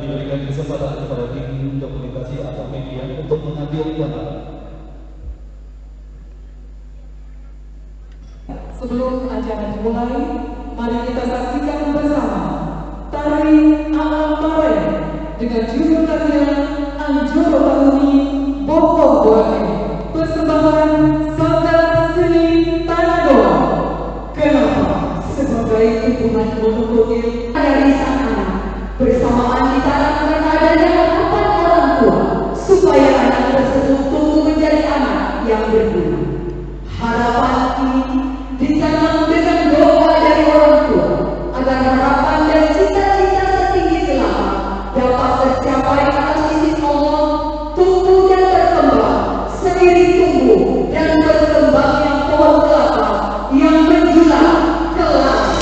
diberikan kesempatan kepada tim dokumentasi atau media untuk mengambil gambar. Sebelum acara dimulai, mari kita saksikan bersama tari alam Pare dengan judul tarian Anjoro Bahuni Bokong Boe, persembahan Sanggar Seni Tanah Goa. Kenapa? Sebagai hubungan monogami dari sang anak bersamaan ditarik berada dengan 4 orang tua supaya anak tersebut tumbuh menjadi anak yang berguna. Harapan ini ditanam dengan doa dari orang tua agar harapan dan cita-cita setinggi selama dapat tercapai atas izin Allah, tumbuh dan berkembang seiring tumbuh dan berkembangnya pohon kelapa yang menjulang ke langit.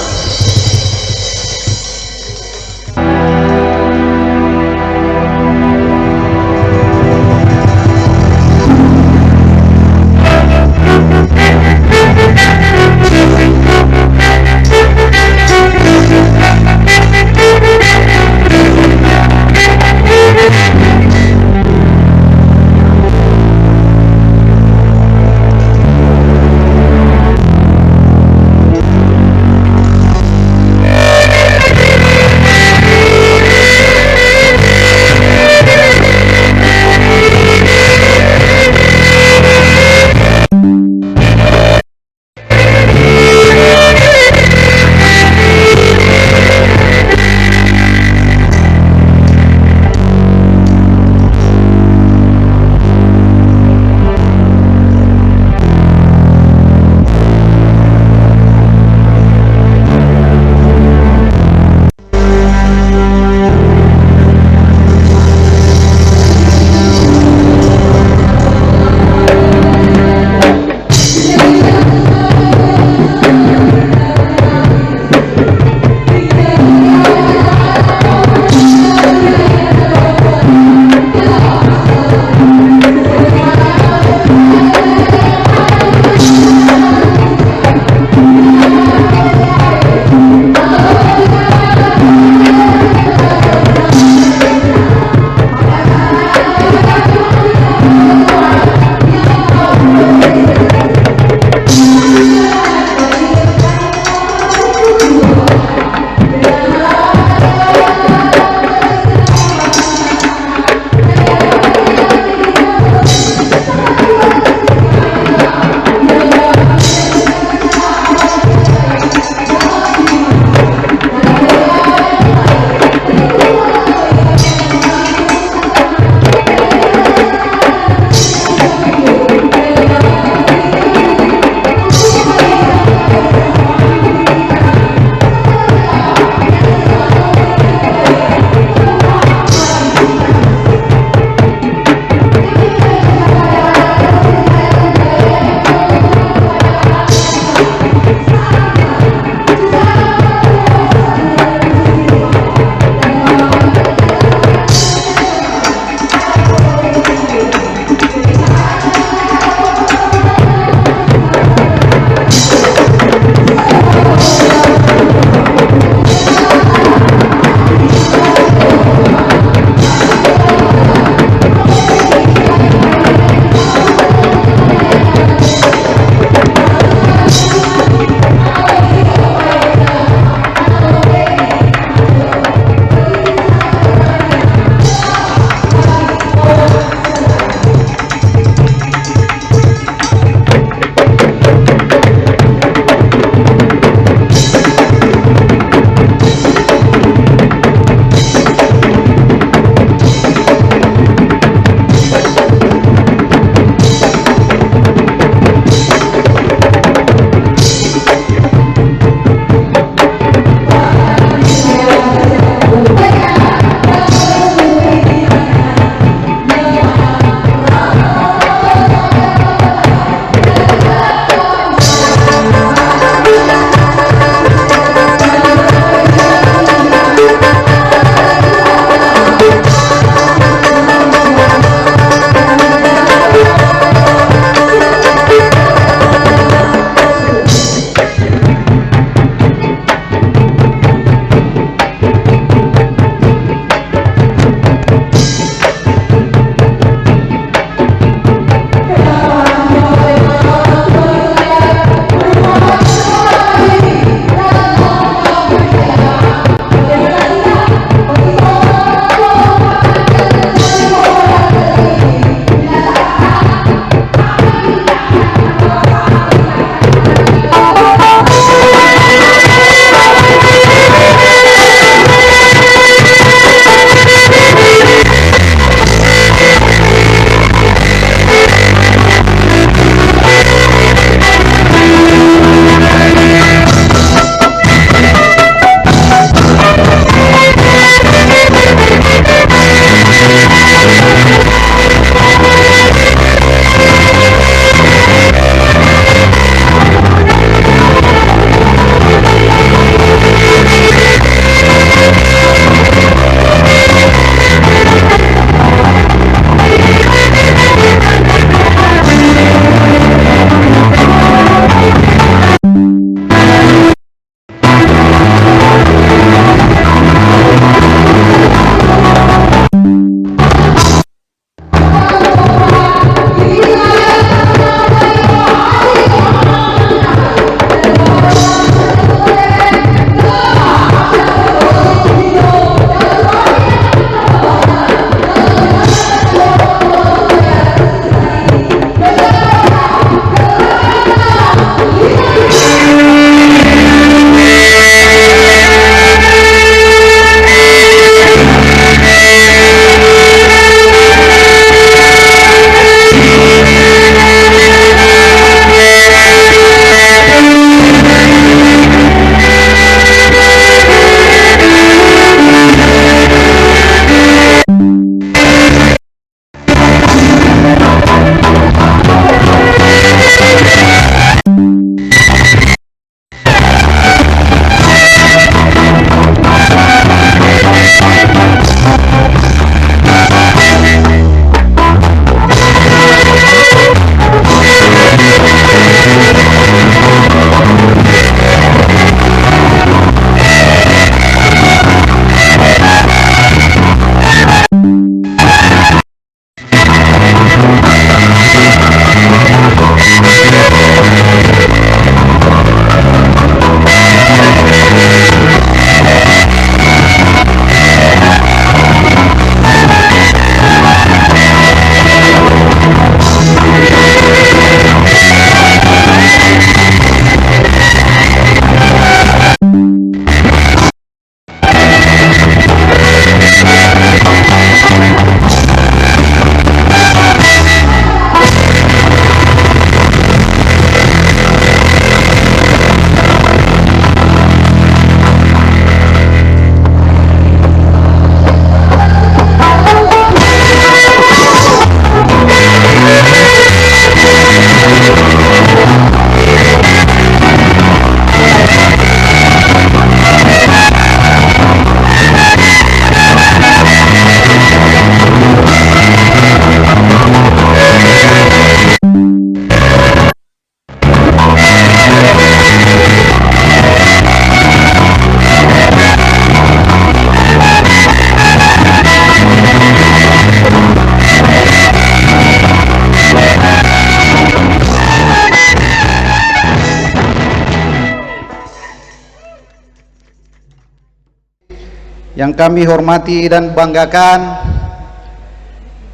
yang kami hormati dan banggakan,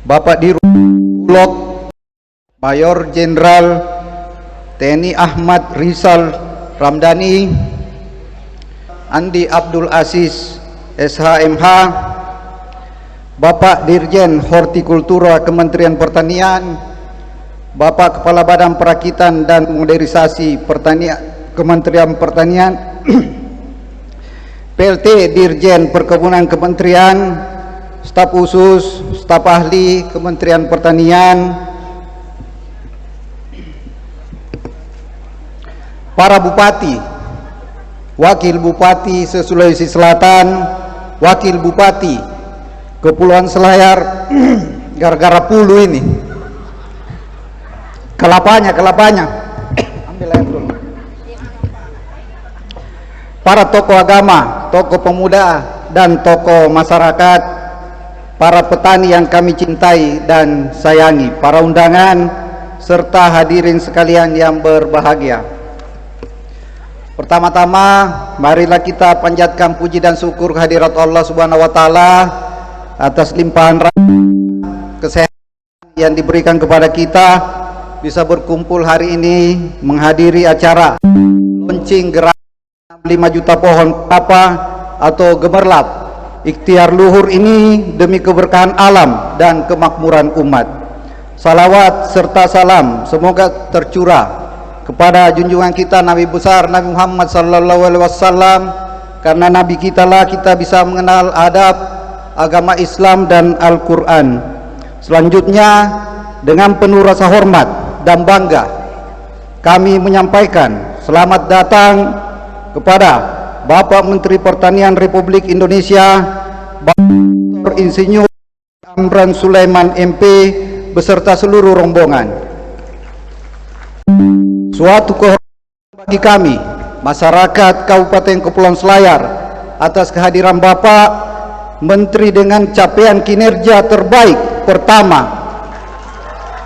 Bapak Dirut Bulog Mayor Jenderal TNI Ahmad Rizal Ramdhani, Andi Abdul Aziz SHMH, Bapak Dirjen Hortikultura Kementerian Pertanian, Bapak Kepala Badan Perakitan dan Modernisasi Pertanian Kementerian Pertanian, PLT Dirjen Perkebunan Kementerian, staf khusus, staf ahli Kementerian Pertanian, para bupati, wakil bupati se-Sulawesi Selatan, wakil bupati Kepulauan Selayar, gara-gara pulu ini, kelapanya, ambil air dulu. Para tokoh agama, tokoh pemuda, dan tokoh masyarakat, para petani yang kami cintai dan sayangi, para undangan, serta hadirin sekalian yang berbahagia. Pertama-tama, marilah kita panjatkan puji dan syukur kehadirat Allah Subhanahu wa Ta'ala atas limpahan kesehatan yang diberikan kepada kita, bisa berkumpul hari ini menghadiri acara launching gerakan 5 juta pohon kelapa atau gemerlap ikhtiar luhur ini demi keberkahan alam dan kemakmuran umat. Salawat serta salam semoga tercurah kepada junjungan kita Nabi besar Nabi Muhammad sallallahu alaihi wasallam, karena Nabi kita lah kita bisa mengenal adab agama Islam dan Al-Quran. Selanjutnya, dengan penuh rasa hormat dan bangga, kami menyampaikan selamat datang kepada Bapak Menteri Pertanian Republik Indonesia, Bapak Insinyur Amran Sulaiman MP beserta seluruh rombongan. Suatu kehormatan bagi kami, masyarakat Kabupaten Kepulauan Selayar, atas kehadiran Bapak Menteri dengan capaian kinerja terbaik pertama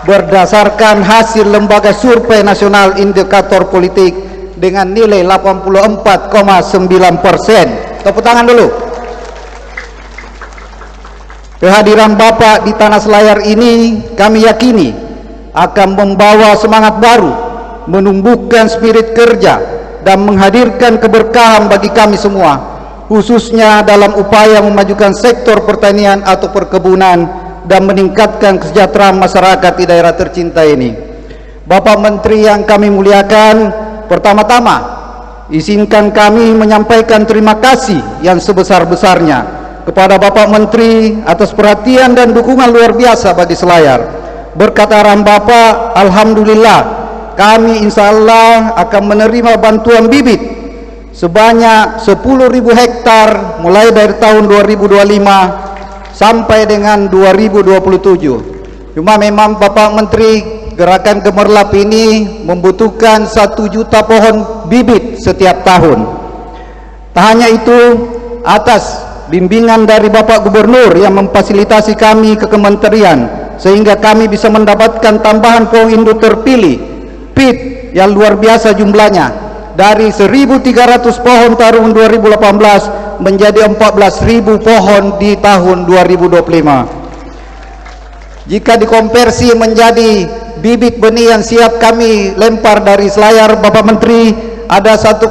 berdasarkan hasil Lembaga Survei Nasional Indikator Politik dengan nilai 84,9%. Tepuk tangan dulu. Kehadiran Bapak di Tanah Selayar ini kami yakini akan membawa semangat baru, menumbuhkan spirit kerja, dan menghadirkan keberkahan bagi kami semua, khususnya dalam upaya memajukan sektor pertanian atau perkebunan dan meningkatkan kesejahteraan masyarakat di daerah tercinta ini. Bapak Menteri yang kami muliakan, pertama-tama izinkan kami menyampaikan terima kasih yang sebesar-besarnya kepada Bapak Menteri atas perhatian dan dukungan luar biasa bagi Selayar. Berkat arahan Bapak, alhamdulillah kami insya Allah akan menerima bantuan bibit sebanyak 10.000 hektar mulai dari tahun 2025 sampai dengan 2027. Cuma memang Bapak Menteri, gerakan gemerlap ini membutuhkan 1 juta pohon bibit setiap tahun. Tak hanya itu, atas bimbingan dari Bapak Gubernur yang memfasilitasi kami ke kementerian, sehingga kami bisa mendapatkan tambahan pohon induk terpilih PIT yang luar biasa jumlahnya, dari 1.300 pohon tahun 2018 menjadi 14.000 pohon di tahun 2025. Jika dikonversi menjadi bibit benih yang siap kami lempar dari Selayar, Bapak Menteri, ada 1,7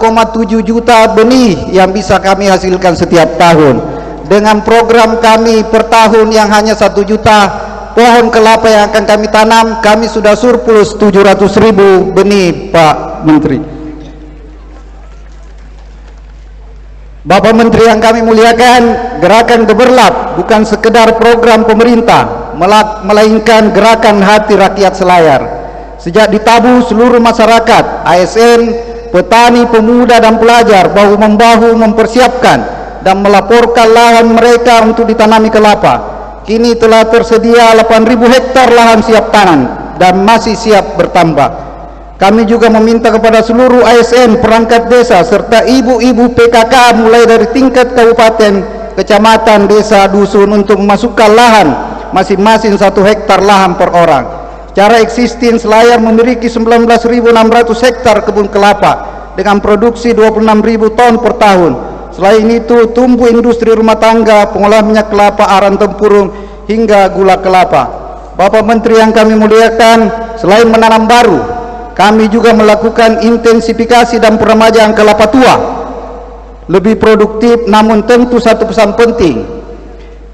juta benih yang bisa kami hasilkan setiap tahun. Dengan program kami per tahun yang hanya 1 juta pohon kelapa yang akan kami tanam, kami sudah surplus 700.000 benih, Pak Menteri. Bapak Menteri yang kami muliakan, gerakan gemerlap bukan sekedar program pemerintah, melainkan gerakan hati rakyat Selayar. Sejak ditabuh seluruh masyarakat, ASN, petani, pemuda, dan pelajar bahu-membahu mempersiapkan dan melaporkan lahan mereka untuk ditanami kelapa. Kini telah tersedia 8.000 hektar lahan siap tanam dan masih siap bertambah. Kami juga meminta kepada seluruh ASN, perangkat desa, serta ibu-ibu PKK mulai dari tingkat kabupaten, kecamatan, desa, dusun untuk memasukkan lahan masing-masing 1 hektar lahan per orang. Secara existing, Selayar memiliki 19.600 hektar kebun kelapa dengan produksi 26.000 ton per tahun. Selain itu, tumbuh industri rumah tangga, pengolahan minyak kelapa, aren tempurung, hingga gula kelapa. Bapak Menteri yang kami muliakan, selain menanam baru, kami juga melakukan intensifikasi dan peremajaan kelapa tua. Lebih produktif, namun tentu satu pesan penting,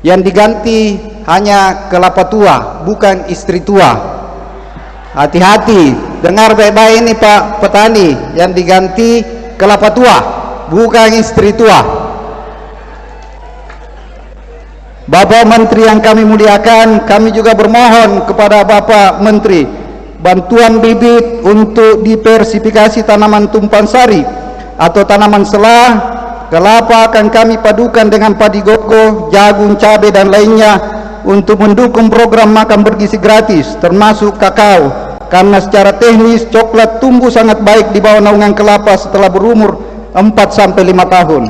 yang diganti hanya kelapa tua, bukan istri tua. Hati-hati, dengar baik-baik ini Pak Petani, yang diganti kelapa tua, bukan istri tua. Bapak Menteri yang kami muliakan, kami juga bermohon kepada Bapak Menteri bantuan bibit untuk diversifikasi tanaman tumpang sari atau tanaman selah. Kelapa akan kami padukan dengan padi gogo, jagung, cabai dan lainnya untuk mendukung program makan bergizi gratis, termasuk kakao, karena secara teknis coklat tumbuh sangat baik di bawah naungan kelapa setelah berumur 4-5 tahun.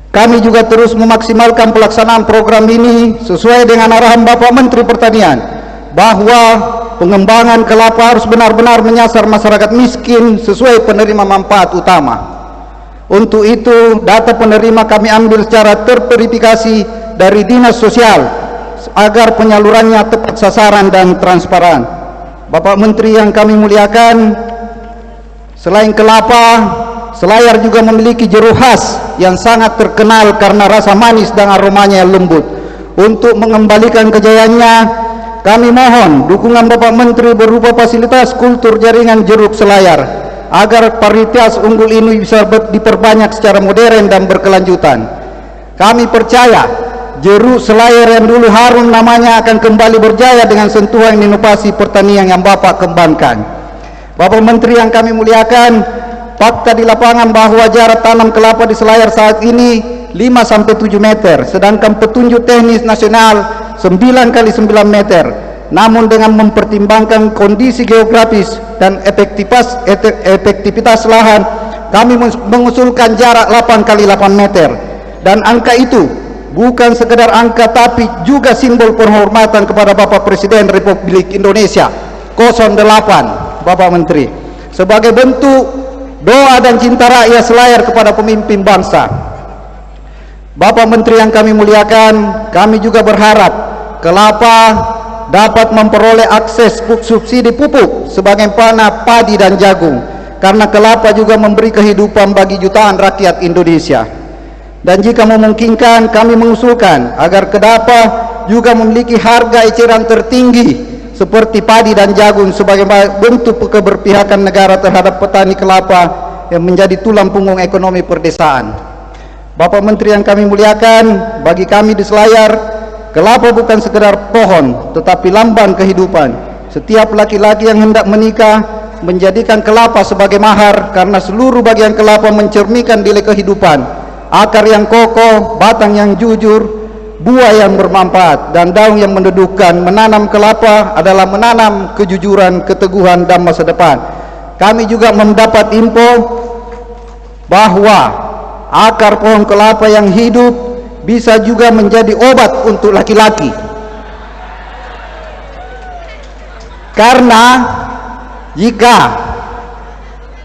Kami juga terus memaksimalkan pelaksanaan program ini sesuai dengan arahan Bapak Menteri Pertanian, bahwa pengembangan kelapa harus benar-benar menyasar masyarakat miskin sesuai penerima manfaat utama. Untuk itu, data penerima kami ambil secara terverifikasi dari Dinas Sosial agar penyalurannya tepat sasaran dan transparan. Bapak Menteri yang kami muliakan, selain kelapa, Selayar juga memiliki jeruk khas yang sangat terkenal karena rasa manis dan aromanya yang lembut. Untuk mengembalikan kejayaannya, kami mohon dukungan Bapak Menteri berupa fasilitas kultur jaringan jeruk Selayar agar varietas unggul ini bisa diperbanyak secara modern dan berkelanjutan. Kami percaya jeruk Selayar yang dulu harum namanya akan kembali berjaya dengan sentuhan inovasi pertanian yang Bapak kembangkan. Bapak Menteri yang kami muliakan, fakta di lapangan bahwa jarak tanam kelapa di Selayar saat ini 5-7 meter, sedangkan petunjuk teknis nasional 9x9 meter. Namun dengan mempertimbangkan kondisi geografis dan efektivitas lahan, kami mengusulkan jarak 8x8 meter. Dan angka itu bukan sekedar angka, tapi juga simbol penghormatan kepada Bapak Presiden Republik Indonesia 08, Bapak Menteri, sebagai bentuk doa dan cinta rakyat Selayar kepada pemimpin bangsa. Bapak Menteri yang kami muliakan, kami juga berharap kelapa dapat memperoleh akses subsidi pupuk sebagaimana padi dan jagung, karena kelapa juga memberi kehidupan bagi jutaan rakyat Indonesia. Dan jika memungkinkan, kami mengusulkan agar kelapa juga memiliki harga eceran tertinggi seperti padi dan jagung sebagai bentuk keberpihakan negara terhadap petani kelapa yang menjadi tulang punggung ekonomi perdesaan. Bapak Menteri yang kami muliakan, bagi kami di Selayar, kelapa bukan sekedar pohon, tetapi lambang kehidupan. Setiap laki-laki yang hendak menikah menjadikan kelapa sebagai mahar, karena seluruh bagian kelapa mencerminkan nilai kehidupan. Akar yang kokoh, batang yang jujur, buah yang bermanfaat, dan daun yang mendudukan. Menanam kelapa adalah menanam kejujuran, keteguhan, dan masa depan. Kami juga mendapat info bahwa akar pohon kelapa yang hidup bisa juga menjadi obat untuk laki-laki, karena jika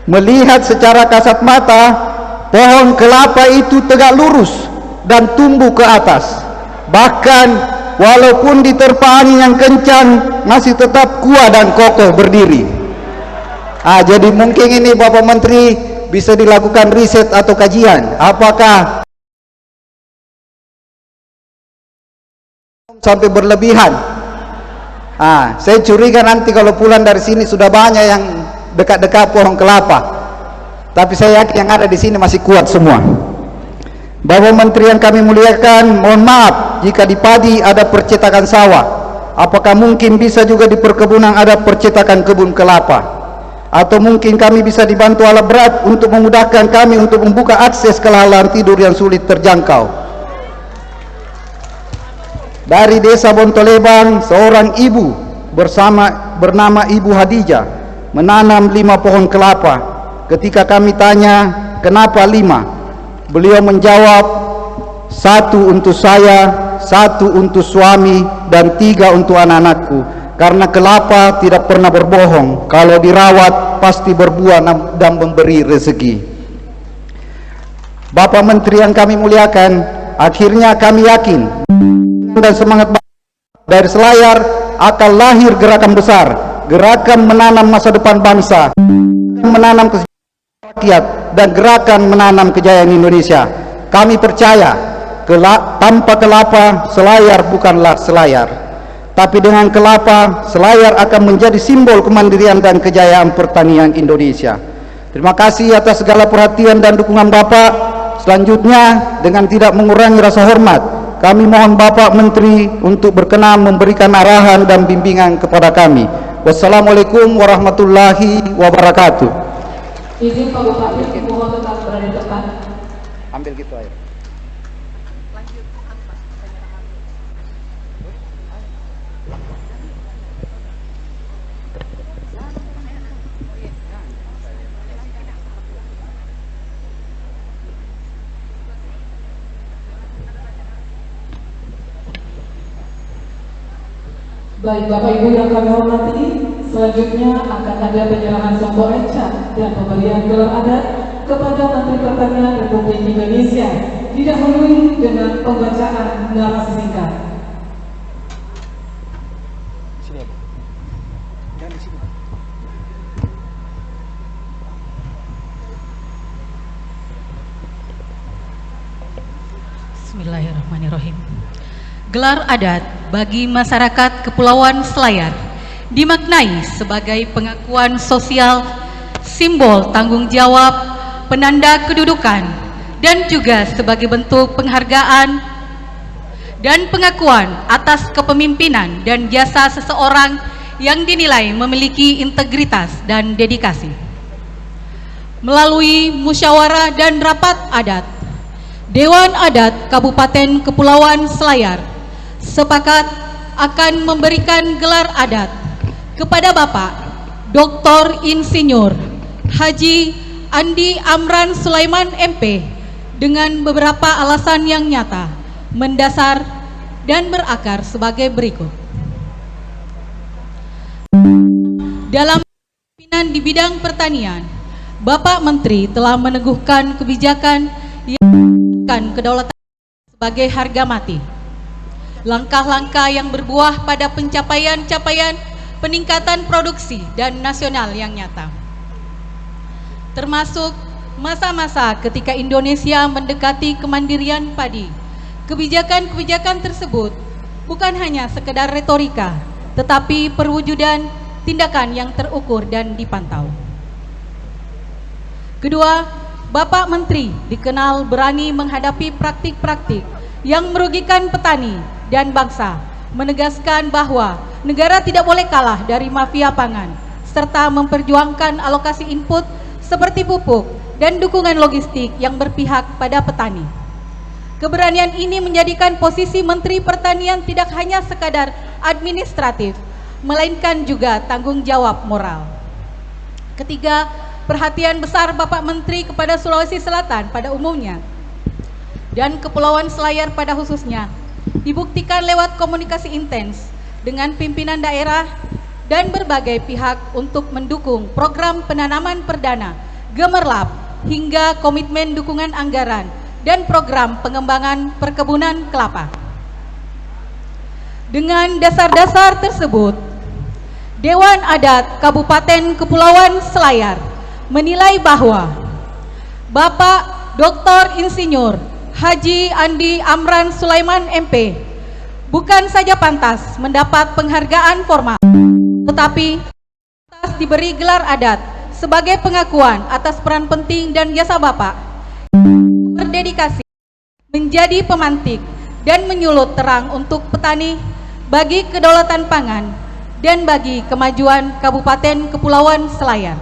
melihat secara kasat mata, pohon kelapa itu tegak lurus dan tumbuh ke atas. Bahkan walaupun diterpa angin yang kencang, masih tetap kuat dan kokoh berdiri. Jadi mungkin ini Bapak Menteri bisa dilakukan riset atau kajian, apakah sampai berlebihan. Saya curiga nanti kalau pulang dari sini sudah banyak yang dekat-dekat pohon kelapa, tapi saya yakin yang ada di sini masih kuat semua. Bapak Menteri yang kami muliakan, mohon maaf jika di padi ada percetakan sawah. Apakah mungkin bisa juga di perkebunan ada percetakan kebun kelapa? Atau mungkin kami bisa dibantu alat berat untuk memudahkan kami untuk membuka akses ke lahan tidur yang sulit terjangkau. Dari desa Bontolebang, seorang ibu bernama Ibu Hadijah menanam 5 pohon kelapa. Ketika kami tanya kenapa 5, beliau menjawab, 1 untuk saya, 1 untuk suami, dan 3 untuk anak-anakku. Karena kelapa tidak pernah berbohong, kalau dirawat pasti berbuah dan memberi rezeki. Bapak Menteri yang kami muliakan, akhirnya kami yakin dan semangat dari Selayar akan lahir gerakan besar, gerakan menanam masa depan bangsa, menanam kesejahteraan rakyat, dan gerakan menanam kejayaan Indonesia. Kami percaya tanpa kelapa Selayar bukanlah Selayar, tapi dengan kelapa Selayar akan menjadi simbol kemandirian dan kejayaan pertanian Indonesia. Terima kasih atas segala perhatian dan dukungan Bapak. Selanjutnya, dengan tidak mengurangi rasa hormat, kami mohon Bapak Menteri untuk berkenan memberikan arahan dan bimbingan kepada kami. Wassalamualaikum warahmatullahi wabarakatuh. Izin Pak Bupati, mohon tetap berada di depan. Ambil gitu aja. Baik Bapak Ibu yang kami hormati, selanjutnya akan ada penyerahan sombong enca dan pemberian gelar adat kepada Menteri Pertanian Republik Indonesia, didahului dengan pembacaan narasi singkat. Bismillahirrahmanirrahim. Gelar adat bagi masyarakat Kepulauan Selayar dimaknai sebagai pengakuan sosial, simbol tanggung jawab, penanda kedudukan, dan juga sebagai bentuk penghargaan dan pengakuan atas kepemimpinan dan jasa seseorang yang dinilai memiliki integritas dan dedikasi. Melalui musyawarah dan rapat adat, Dewan Adat Kabupaten Kepulauan Selayar sepakat akan memberikan gelar adat kepada Bapak Dr. Insinyur Haji Andi Amran Sulaiman MP dengan beberapa alasan yang nyata, mendasar, dan berakar sebagai berikut. Dalam pimpinan di bidang pertanian, Bapak Menteri telah meneguhkan kebijakan yang menempatkan kedaulatan sebagai harga mati. Langkah-langkah yang berbuah pada pencapaian-capaian peningkatan produksi dan nasional yang nyata. Termasuk masa-masa ketika Indonesia mendekati kemandirian padi. Kebijakan-kebijakan tersebut bukan hanya sekedar retorika, tetapi perwujudan tindakan yang terukur dan dipantau. Kedua, Bapak Menteri dikenal berani menghadapi praktik-praktik yang merugikan petani dan bangsa, menegaskan bahwa negara tidak boleh kalah dari mafia pangan, serta memperjuangkan alokasi input seperti pupuk dan dukungan logistik yang berpihak pada petani. Keberanian ini menjadikan posisi Menteri Pertanian tidak hanya sekadar administratif, melainkan juga tanggung jawab moral. Ketiga, perhatian besar Bapak Menteri kepada Sulawesi Selatan pada umumnya dan Kepulauan Selayar pada khususnya dibuktikan lewat komunikasi intens dengan pimpinan daerah dan berbagai pihak untuk mendukung program penanaman perdana, Gemerlap, hingga komitmen dukungan anggaran dan program pengembangan perkebunan kelapa. Dengan dasar-dasar tersebut, Dewan Adat Kabupaten Kepulauan Selayar menilai bahwa Bapak Dr. Insinyur Haji Andi Amran Sulaiman MP bukan saja pantas mendapat penghargaan formal, tetapi pantas diberi gelar adat sebagai pengakuan atas peran penting dan jasa Bapak berdedikasi menjadi pemantik dan menyulut terang untuk petani, bagi kedaulatan pangan, dan bagi kemajuan Kabupaten Kepulauan Selayar.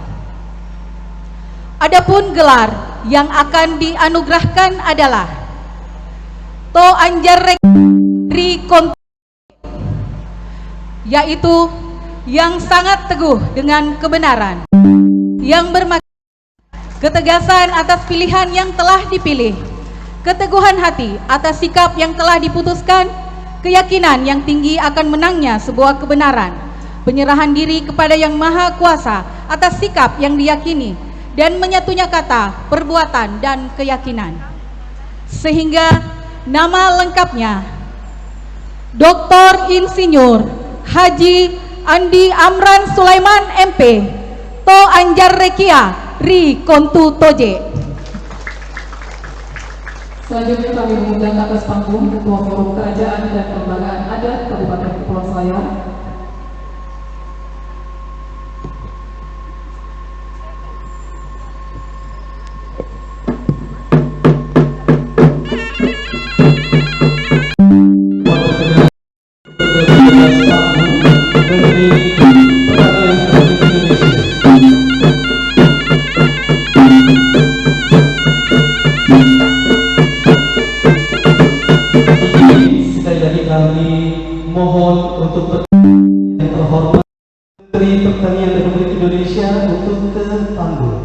Adapun gelar yang akan dianugerahkan adalah To Anjar Rikon, yaitu yang sangat teguh dengan kebenaran, yang bermakna ketegasan atas pilihan yang telah dipilih, keteguhan hati atas sikap yang telah diputuskan, keyakinan yang tinggi akan menangnya sebuah kebenaran, penyerahan diri kepada Yang Maha Kuasa atas sikap yang diyakini, dan menyatunya kata, perbuatan, dan keyakinan. sehingga nama lengkapnya Dr. Insinyur Haji Andi Amran Sulaiman MP To Anjar Rekia Ri Kontu Toje. Selanjutnya kami mengundang atas panggung Ketua Forum Kerajaan dan Kelembagaan Adat Kabupaten Kepulauan Selayar. Sekali lagi kami mohon untuk yang terhormat Menteri Pertanian Republik Indonesia untuk ke panggung.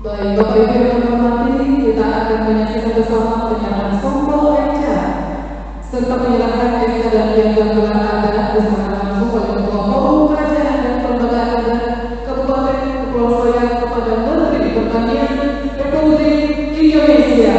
Baik, Bapak Ibu yang hormati, kita akan menyaksikan bersama penyerahan sombol ECA serta penyerahan ECA dan piagam gelar adat bersama langsung oleh Ketua Forum Kerajaan dan Kelembagaan Adat Kabupaten Kepulauan Selayar kepada Menteri Pertanian Republik Indonesia.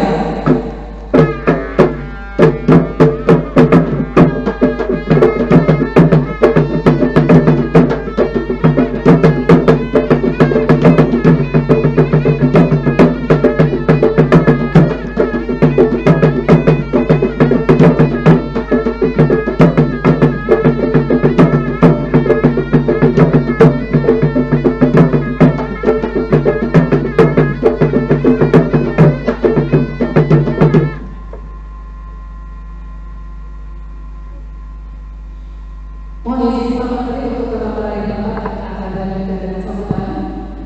Mohon izin Pak Menteri untuk tetap berada di tempat dan akan dilanjutkan dengan sambutan.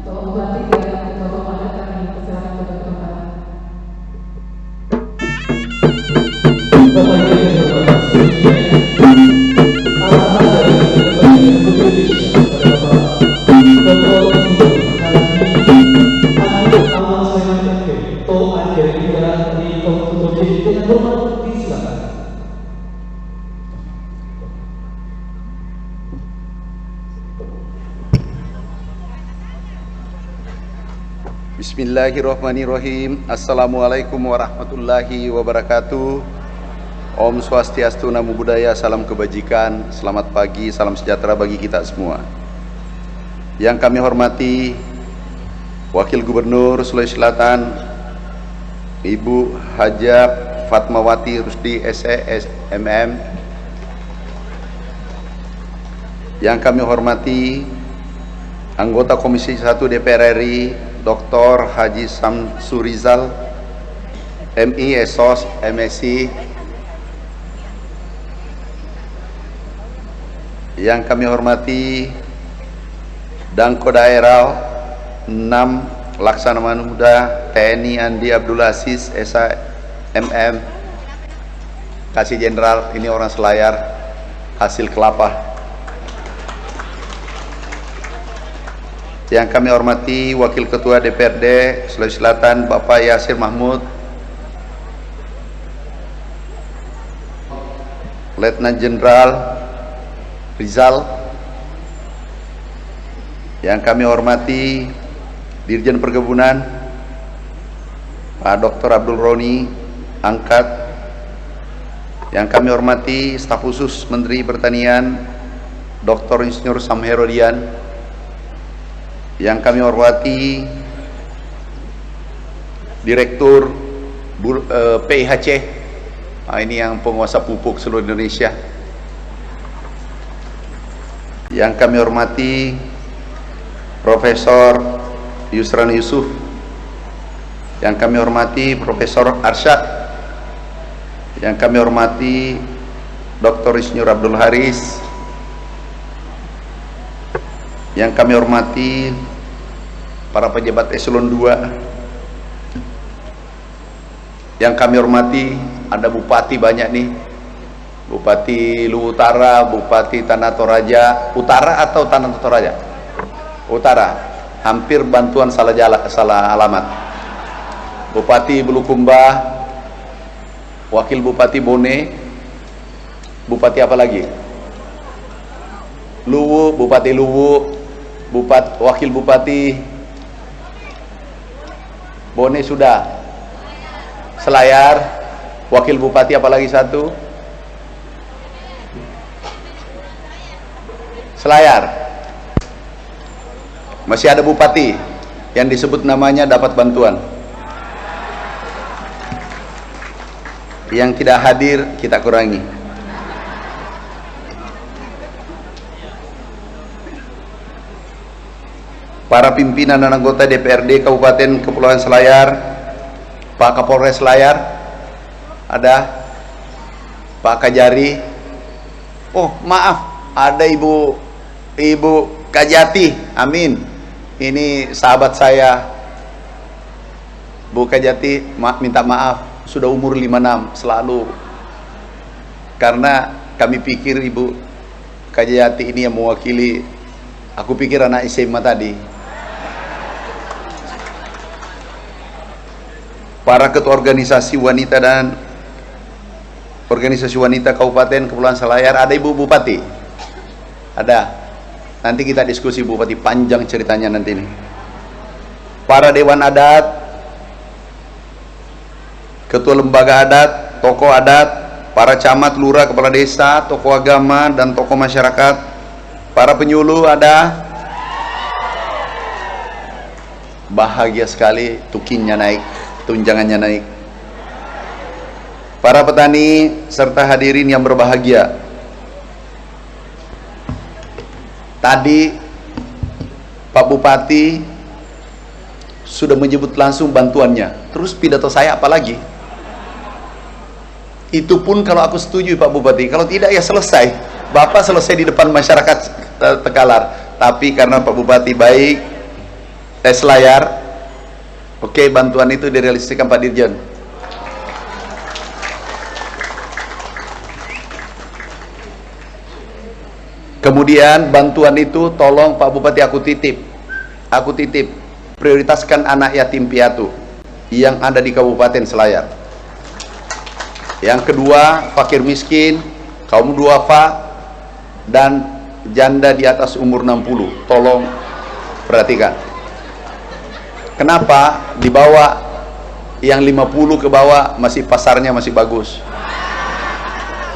Tolong membantu kegiatan Ketua Forum Adat kami persilakan untuk ke tempat. Bapak Ibu yang hormat, arahan dari Menteri Republik Indonesia kepada Bapak Dr. Insinyur Haji Andi Amran Sulaiman MP To Anjar Rekia Ri Kontu Toje dengan hormat disilakan. Bismillahirrahmanirrahim. Assalamualaikum warahmatullahi wabarakatuh. Om Swastiastu, Namo Buddhaya, salam kebajikan, selamat pagi, salam sejahtera bagi kita semua. Yang kami hormati Wakil Gubernur Sulawesi Selatan Ibu Hajah Fatmawati Rusdi SE/MM. Yang kami hormati anggota Komisi 1 DPR RI Dr. Haji Samsurizal MI SOS MSI. Yang kami hormati Dangko Daerah 6 Laksamana Muda TNI Andi Abdul Aziz SAMM, Kasih Jenderal, ini orang Selayar hasil kelapa. Yang kami hormati Wakil Ketua DPRD Sulawesi Selatan Bapak Yasir Mahmud, Letnan Jenderal Rizal. Yang kami hormati Dirjen Perkebunan Pak Dr. Abdul Roni Angkat. Yang kami hormati staf khusus Menteri Pertanian Dr. Insinyur Sam Herodian. Yang kami hormati Direktur PIHC, ini yang penguasa pupuk seluruh Indonesia. Yang kami hormati Profesor Yusran Yusuf. Yang kami hormati Profesor Arsyad. Yang kami hormati Dr. Insinyur Abdul Haris. Yang kami hormati para pejabat eselon 2. Yang kami hormati, ada bupati banyak nih, Bupati Luwu Utara, Bupati Tanah Toraja Utara atau Tanah Toraja? Utara. Hampir bantuan salah alamat. Bupati Bulukumba, Wakil Bupati Bone, Bupati apa lagi? Luwu, Bupati Luwu, Wakil Bupati Bone sudah. Selayar, Wakil Bupati apa lagi satu? Selayar. Masih ada bupati yang disebut namanya dapat bantuan. Yang tidak hadir kita kurangi. Para pimpinan dan anggota DPRD Kabupaten Kepulauan Selayar, Pak Kapolres Selayar, ada Pak Kajari. Oh maaf, ada Ibu Kajati. Amin. Ini sahabat saya, Bu Kajati. Minta maaf, sudah umur 56 selalu. Karena kami pikir Ibu Kajati ini yang mewakili. Aku pikir anak SMA tadi. Para ketua organisasi wanita dan organisasi wanita Kabupaten Kepulauan Selayar, ada Ibu Bupati? Ada. Nanti kita diskusi Bupati, panjang ceritanya nanti ini. Para dewan adat, ketua lembaga adat, tokoh adat, para camat, lurah, kepala desa, tokoh agama dan tokoh masyarakat, para penyuluh ada. Bahagia sekali, tukinnya naik, tunjangannya naik. Para petani serta hadirin yang berbahagia, tadi Pak Bupati sudah menyebut langsung bantuannya. Terus pidato saya apa lagi? Itu pun kalau aku setuju Pak Bupati, kalau tidak ya selesai. Bapak selesai di depan masyarakat Tekalar. Tapi karena Pak Bupati baik, Selayar, oke, bantuan itu direalisasikan Pak Dirjen. Kemudian bantuan itu tolong Pak Bupati aku titip prioritaskan anak yatim piatu yang ada di Kabupaten Selayar. Yang kedua, fakir miskin, kaum duafa dan janda di atas umur 60. Tolong perhatikan. Kenapa di bawah, yang 50 ke bawah masih pasarnya masih bagus.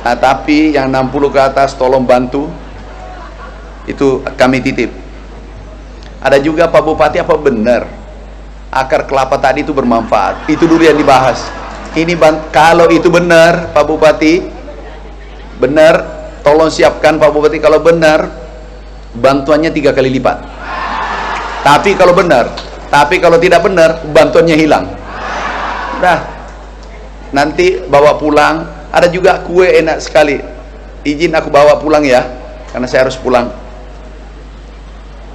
Nah, tapi yang 60 ke atas tolong bantu. Itu kami titip. Ada juga Pak Bupati, apa benar akar kelapa tadi itu bermanfaat? Itu dulu yang dibahas. Ini kalau itu benar Pak Bupati, benar, tolong siapkan Pak Bupati. Kalau benar, bantuannya 3 kali lipat. Tapi kalau benar, tapi kalau tidak benar, bantuannya hilang. Nah, nanti bawa pulang. Ada juga kue enak sekali. Izin aku bawa pulang ya, karena saya harus pulang.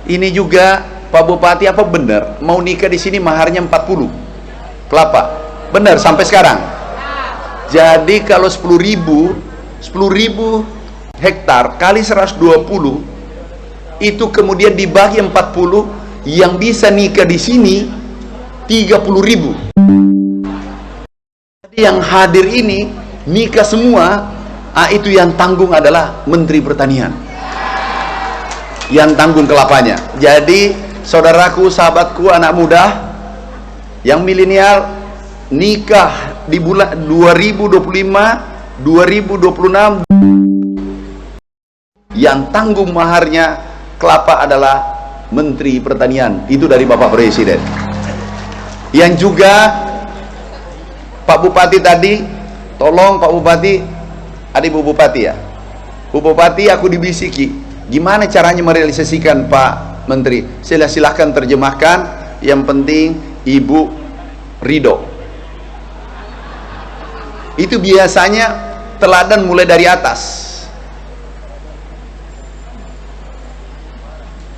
Ini juga Pak Bupati, apa benar mau nikah di sini maharnya 40 kelapa? Benar sampai sekarang. Jadi kalau 10.000 hektar kali 120 itu kemudian dibagi 40, yang bisa nikah di sini 30.000. Jadi yang hadir ini nikah semua, itu yang tanggung adalah Menteri Pertanian. Yang tanggung kelapanya. Jadi saudaraku, sahabatku, anak muda yang milenial, nikah di bulan 2025, 2026, yang tanggung maharnya kelapa adalah Menteri Pertanian. Itu dari Bapak Presiden. Yang juga Pak Bupati tadi, tolong Pak Bupati, ada Ibu Bupati ya, Bu Bupati, aku dibisiki gimana caranya merealisasikan Pak Menteri. Silahkan terjemahkan. Yang penting Ibu ridho. Itu biasanya teladan mulai dari atas.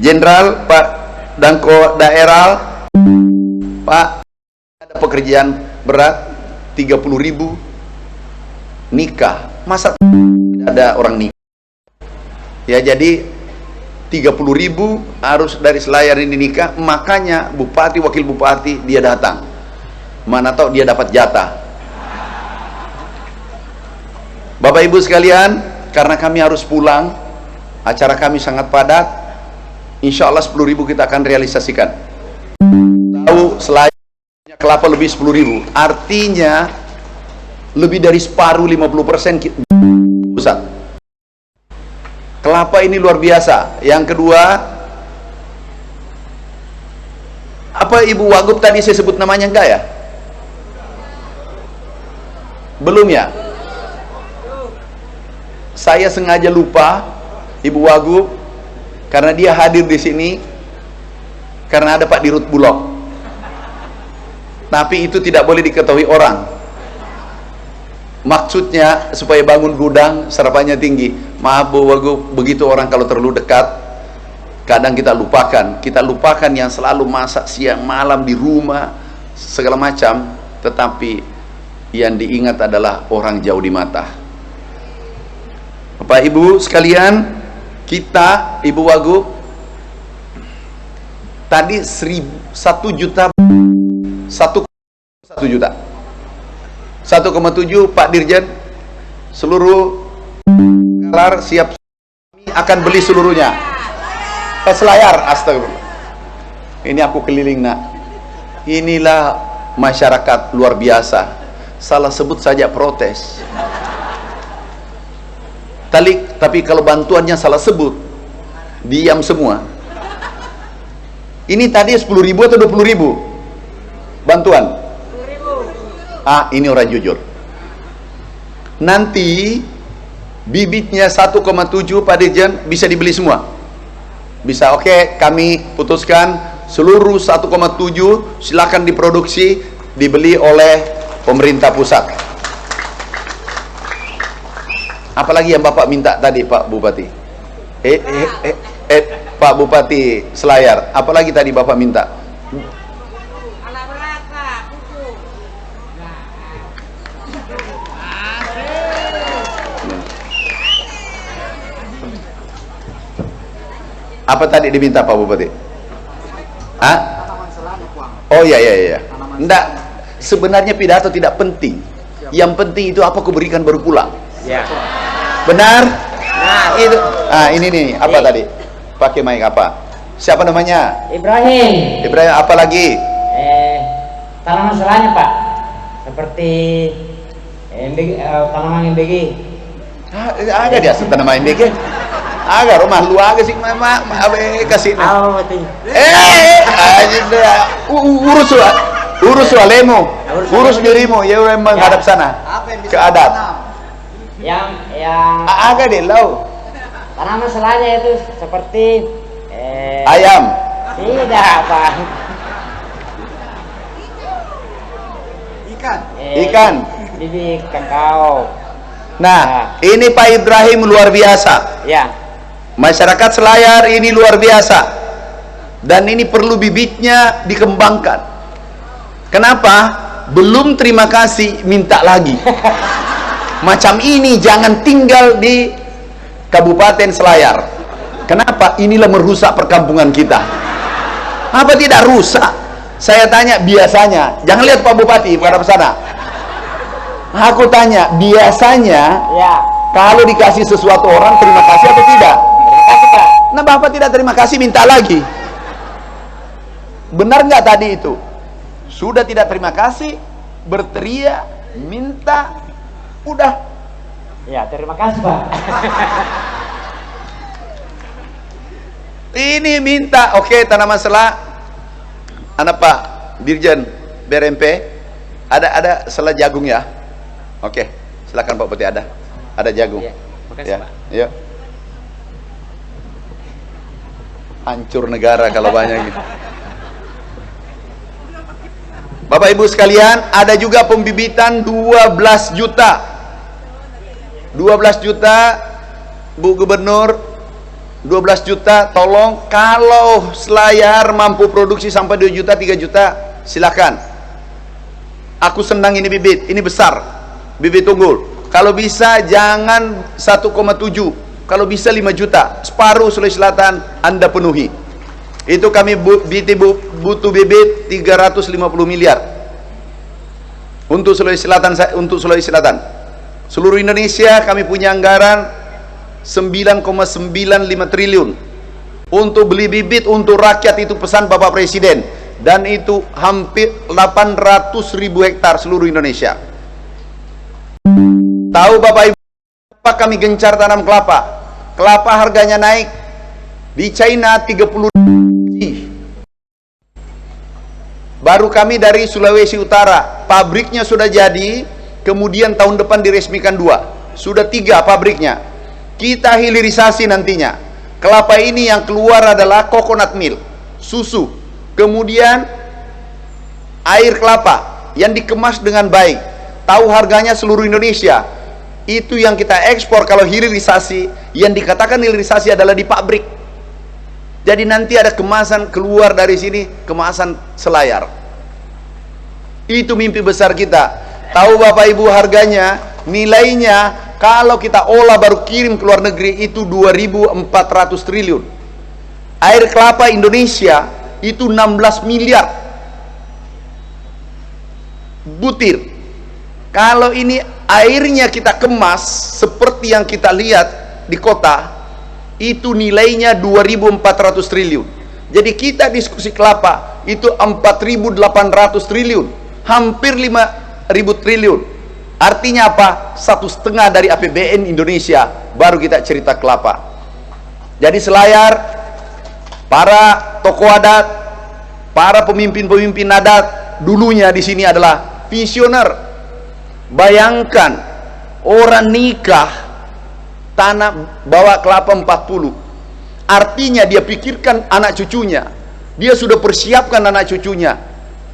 Jenderal, Pak Dangko Daerah, Pak, ada pekerjaan berat 30.000, nikah Masa tidak ada orang nikah? Ya, jadi 30.000 harus dari Selayar ini nikah. Makanya bupati, wakil bupati dia datang. Mana tahu dia dapat jatah. Bapak Ibu sekalian, karena kami harus pulang, acara kami sangat padat. Insya Allah 10.000 kita akan realisasikan. Tahu Selayar kelapa lebih 10.000, artinya lebih dari separuh, 50% pusat. Kelapa ini luar biasa. Yang kedua, apa Ibu Wagub tadi saya sebut namanya enggak ya? Belum ya? Saya sengaja lupa Ibu Wagub karena dia hadir di sini karena ada Pak Dirut Bulog. Tapi itu tidak boleh diketahui orang. Maksudnya supaya bangun gudang serapannya tinggi. Maaf Bu Wagub, begitu orang kalau terlalu dekat kadang kita lupakan. Kita lupakan yang selalu masak siang malam di rumah segala macam, tetapi yang diingat adalah orang jauh di mata. Bapak Ibu sekalian, kita Ibu Wagub tadi 1 juta 1 juta 1,7 Pak Dirjen, seluruh kelar siap akan beli seluruhnya ke Selayar. Astagfirullah, ini aku keliling nak. Inilah masyarakat luar biasa. Salah sebut saja protes. Tapi kalau bantuannya salah sebut, diam semua. Ini tadi 10.000 atau 20.000 bantuan? 10.000. Ini orang jujur. Nanti bibitnya 1,7 Pak Dirjen bisa dibeli semua. Bisa, oke, kami putuskan seluruh 1,7 silakan diproduksi, dibeli oleh pemerintah pusat. Apalagi yang Bapak minta tadi Pak Bupati? Pak Bupati Selayar, apalagi tadi Bapak minta? Apa tadi diminta Pak Bupati? Oh iya. Enggak, sebenarnya pidato tidak penting. Yang penting itu apa kuberikan baru pulang. Ya. Benar? Nah, itu. Ini nih, apa tadi? Pakai mic apa? Siapa namanya? Ibrahim. Ibrahim, apa lagi? Tanaman selanya Pak, seperti tanaman MBG. Ada dia tanaman MBG. Agak rumah lu agak sih mama kasih. Urus walemu, urus dirimu, ya menghadap sana. Ke adat. Yang agak deh lau. Tanaman selanya itu seperti ayam. Tidak Pak. Ikan. Bibit kakao. Nah, ini Pak Ibrahim luar biasa. Ya. Masyarakat Selayar ini luar biasa. Dan ini perlu bibitnya dikembangkan. Kenapa? Belum terima kasih, minta lagi. Macam ini jangan tinggal di Kabupaten Selayar. Kenapa? Inilah merusak perkampungan kita. Apa tidak rusak? Saya tanya biasanya, jangan lihat Pak Bupati pada sana. Aku tanya, biasanya Ya. kalau dikasih sesuatu orang terima kasih atau tidak? Terima kasih Pak. Nah, Bapak tidak terima kasih, minta lagi. Benar nggak tadi itu? Sudah tidak terima kasih, berteriak, minta, udah. Ya, terima kasih Pak. Ini minta, oke, tanaman sela. Anak Pak Dirjen BRMP, ada sela jagung ya? Oke, silakan Pak Bupati, ada jagung. Ya, makasih ya, Pak. Yuk. Hancur negara kalau banyak gitu. Bapak Ibu sekalian, ada juga pembibitan 12 juta. 12 juta Bu Gubernur, 12 juta, tolong kalau Selayar mampu produksi sampai 2 juta, 3 juta, silakan. Aku senang ini bibit, ini besar, bibit unggul. kalau bisa jangan 1,7, kalau bisa 5 juta, separuh Sulawesi Selatan Anda penuhi. Itu kami butuh bibit 350 miliar untuk Sulawesi Selatan. Seluruh Indonesia kami punya anggaran 9,95 triliun untuk beli bibit untuk rakyat. Itu pesan Bapak Presiden, dan itu hampir 800.000 hektar seluruh Indonesia. Tahu Bapak Ibu, apa kami gencar tanam kelapa? Kelapa harganya naik di China 30. Baru kami dari Sulawesi Utara, pabriknya sudah jadi, kemudian tahun depan diresmikan 2, sudah 3 pabriknya. Kita hilirisasi nantinya. Kelapa ini yang keluar adalah coconut milk, susu, kemudian air kelapa yang dikemas dengan baik. Tahu harganya seluruh Indonesia. Itu yang kita ekspor. Kalau hilirisasi, yang dikatakan hilirisasi adalah di pabrik. Jadi nanti ada kemasan keluar dari sini, kemasan Selayar. Itu mimpi besar kita. Tahu Bapak Ibu harganya, nilainya kalau kita olah baru kirim ke luar negeri itu 2.400 triliun. Air kelapa Indonesia itu 16 miliar butir. Kalau ini airnya kita kemas seperti yang kita lihat di kota, itu nilainya 2.400 triliun. Jadi kita diskusi kelapa itu 4.800 triliun, hampir 5.000 triliun. Artinya apa? 1,5 dari APBN Indonesia baru kita cerita kelapa. Jadi Selayar, para tokoh adat, para pemimpin-pemimpin adat dulunya di sini adalah visioner. Bayangkan orang nikah tanam bawa kelapa 40, artinya dia pikirkan anak cucunya, dia sudah persiapkan anak cucunya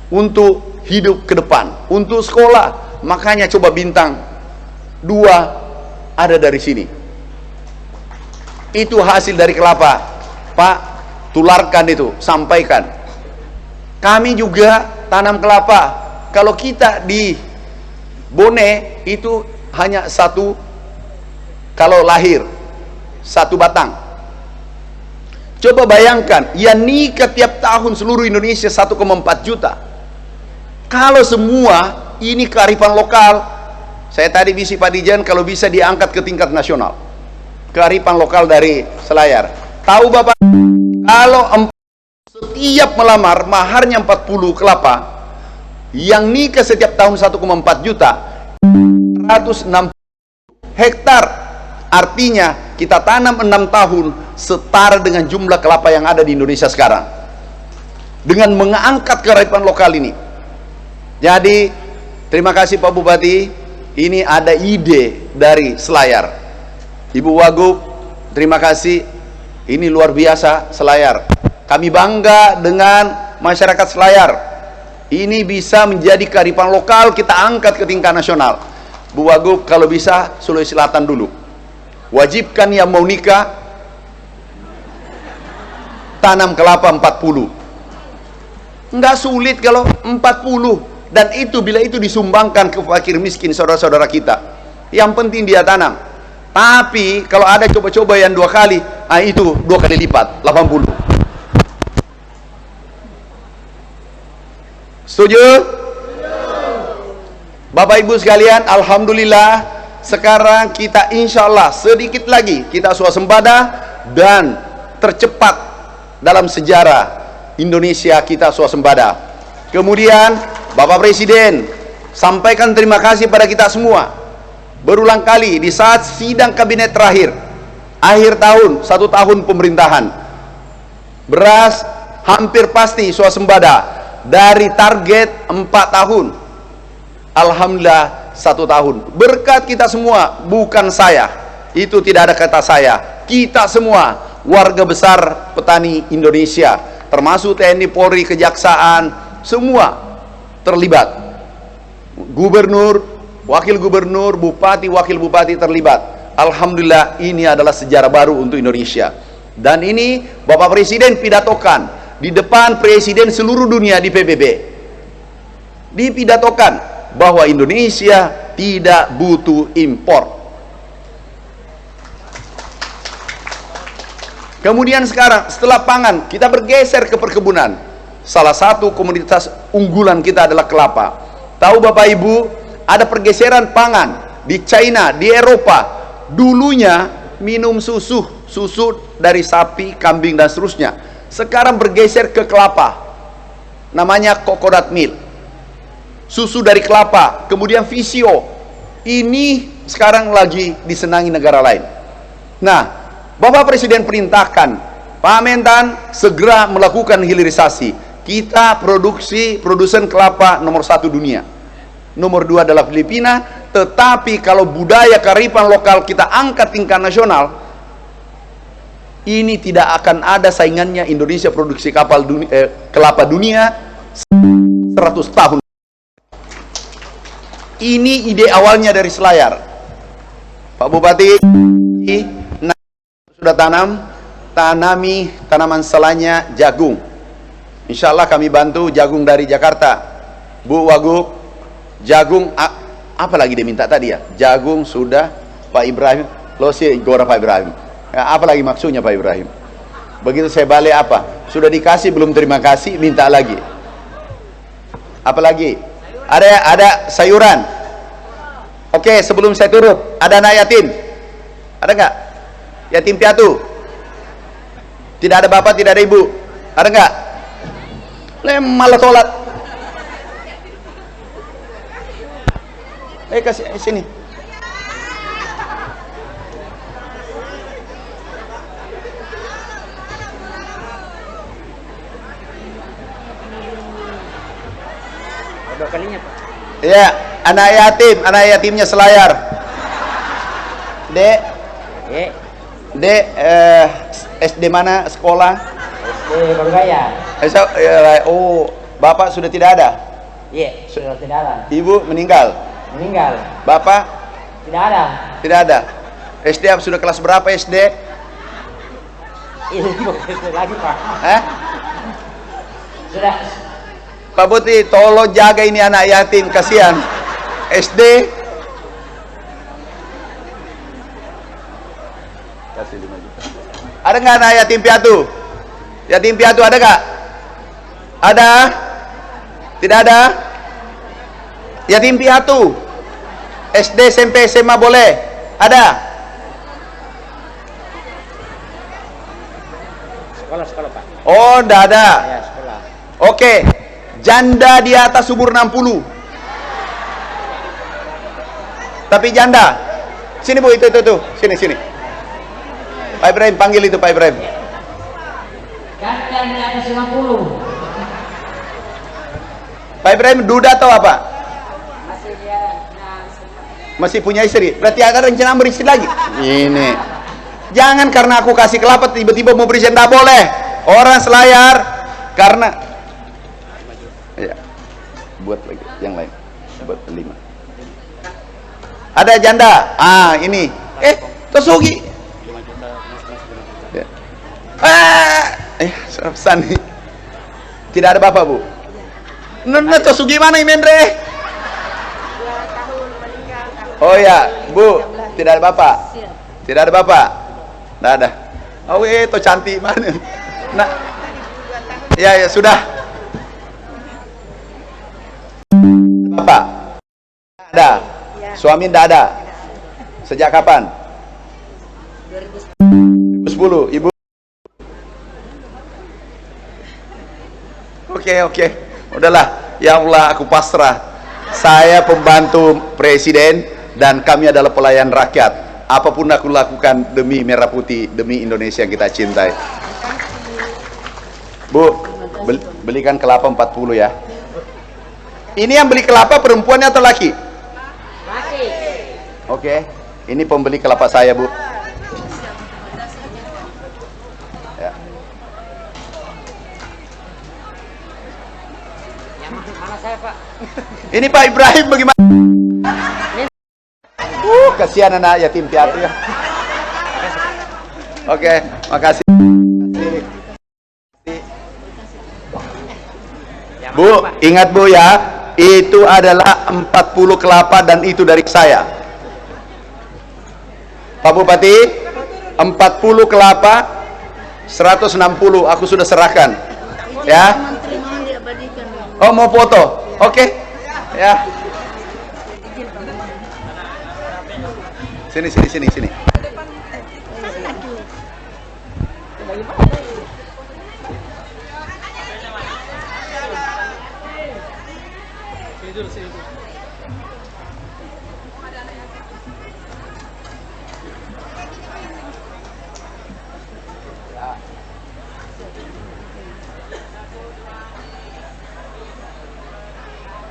untuk hidup ke depan, untuk sekolah. Makanya coba bintang 2 ada dari sini. Itu hasil dari kelapa. Pak, tularkan itu, sampaikan. Kami juga tanam kelapa. Kalau kita di Bone itu hanya 1, kalau lahir 1 batang. Coba bayangkan, yang nikah tiap tahun seluruh Indonesia 1,4 juta. Kalau semua ini kearifan lokal, saya tadi bisi Pak Dijan kalau bisa diangkat ke tingkat nasional. Kearifan lokal dari Selayar. Tahu Bapak, kalau setiap melamar maharnya 40 kelapa, yang nikah setiap tahun 1,4 juta, 160 hektar. Artinya kita tanam 6 tahun setara dengan jumlah kelapa yang ada di Indonesia sekarang, dengan mengangkat kearifan lokal ini. Jadi terima kasih Pak Bupati, ini ada ide dari Selayar. Ibu Wagub, terima kasih, ini luar biasa Selayar. Kami bangga dengan masyarakat Selayar. Ini bisa menjadi kearifan lokal, kita angkat ke tingkat nasional. Bu Wagub, kalau bisa Sulawesi Selatan dulu. Wajibkan yang mau nikah tanam kelapa 40. Enggak sulit kalau 40. Dan itu bila itu disumbangkan ke fakir miskin saudara-saudara kita. Yang penting dia tanam. Tapi kalau ada coba-coba yang 2 kali, itu 2 kali lipat, 80. Setuju? Bapak Ibu sekalian, alhamdulillah sekarang kita insya Allah sedikit lagi kita swasembada dan tercepat dalam sejarah Indonesia kita swasembada. Kemudian Bapak Presiden sampaikan terima kasih pada kita semua berulang kali di saat sidang kabinet terakhir akhir tahun 1 tahun pemerintahan. Beras hampir pasti swasembada. Dari target 4 tahun, alhamdulillah 1 tahun. Berkat kita semua, bukan saya. Itu tidak ada kata saya. Kita semua warga besar petani Indonesia, termasuk TNI, Polri, Kejaksaan, semua terlibat. Gubernur, wakil gubernur, bupati, wakil bupati terlibat. Alhamdulillah ini adalah sejarah baru untuk Indonesia. Dan ini Bapak Presiden pidatokan di depan presiden seluruh dunia di PBB, dipidatokan bahwa Indonesia tidak butuh impor. Kemudian sekarang setelah pangan, kita bergeser ke perkebunan. Salah satu komoditas unggulan kita adalah kelapa. Tahu Bapak Ibu, ada pergeseran pangan di China, di Eropa. Dulunya minum susu dari sapi, kambing dan seterusnya. Sekarang bergeser ke kelapa. Namanya coconut milk. Susu dari kelapa, kemudian Visio. Ini sekarang lagi disenangi negara lain. Nah, Bapak Presiden perintahkan Pak Mentan segera melakukan hilirisasi. Kita produsen kelapa nomor 1 dunia. Nomor 2 adalah Filipina. Tetapi kalau budaya kearifan lokal kita angkat tingkat nasional, ini tidak akan ada saingannya. Indonesia produksi kelapa dunia 100 tahun. Ini ide awalnya dari Selayar. Pak Bupati sudah tanami tanaman selanya jagung. Insya Allah kami bantu jagung dari Jakarta. Bu Wagub, jagung apa lagi dia minta tadi ya? Jagung sudah, Pak Ibrahim, losi gora Pak Ibrahim. Ya, apa lagi maksudnya Pak Ibrahim? Begitu saya balik apa? Sudah dikasih belum terima kasih, minta lagi. Apa lagi? Ada sayuran. Oke, sebelum saya turut, ada anak yatim. Ada nggak? Yatim piatu. Tidak ada bapak, tidak ada ibu. Ada nggak? Malah sholat. Kasih sini. Kedua kalinya, Pak. Ya, anak yatimnya Selayar. Dek, SD mana sekolah? SD Bergaya. Oh, bapak sudah tidak ada? Iya, sudah tidak ada. Ibu meninggal? Meninggal. Bapak? Tidak ada. Tidak ada. SD sudah kelas berapa SD? Ini bukan lagi, Pak. Sudah. Pak Putri, tolong jaga ini anak yatim, kasihan. SD. Kasih 5 juta. Ada nggak anak yatim piatu? Yatim piatu ada nggak? Ada? Tidak ada? Yatim piatu. SD, SMP, SMA boleh? Ada? Sekolah, Pak. Oh, tidak ada. Ya, sekolah. Oke. Janda di atas umur 60. Tapi janda. Sini Bu, itu. Sini. Pak Ibrahim, panggil itu Pak Ibrahim. Janda di atas 50. Pak Ibrahim, duda atau apa? Masih punya istri. Berarti ada rencana beristri lagi. Ini. Jangan karena aku kasih kelapa tiba-tiba mau beristri, tidak boleh. Orang Selayar karena ya, buat lagi yang lain, buat 5. Ada janda. Ini. Tosugi. Ya. Pesan nih. Tidak ada bapak Bu. Nona Tosugi mana Mendre? Oh ya, Bu, tidak ada bapak. Tidak ada bapak. Tidak ada. Oh itu cantik mana? Nah, ya sudah. Bapak ada, suami tidak ada. Sejak kapan? 2010. Ibu? Oke. Udahlah. Ya Allah, aku pasrah. Saya pembantu presiden dan kami adalah pelayan rakyat. Apapun aku lakukan demi Merah Putih, demi Indonesia yang kita cintai. Bu, belikan kelapa 40 ya. Ini yang beli kelapa perempuannya atau laki? Laki. Oke. Ini pembeli kelapa saya, Bu. Ya. Yang mana saya, Pak? Ini Pak Ibrahim bagaimana? Kasihan anak yatim piatu ya. Oke, makasih. Bu, ingat Bu ya, itu adalah 40 kelapa dan itu dari saya. Pak Bupati, 40 kelapa, 160 aku sudah serahkan. Ya. Oh, mau foto? Oke. Ya. Sini.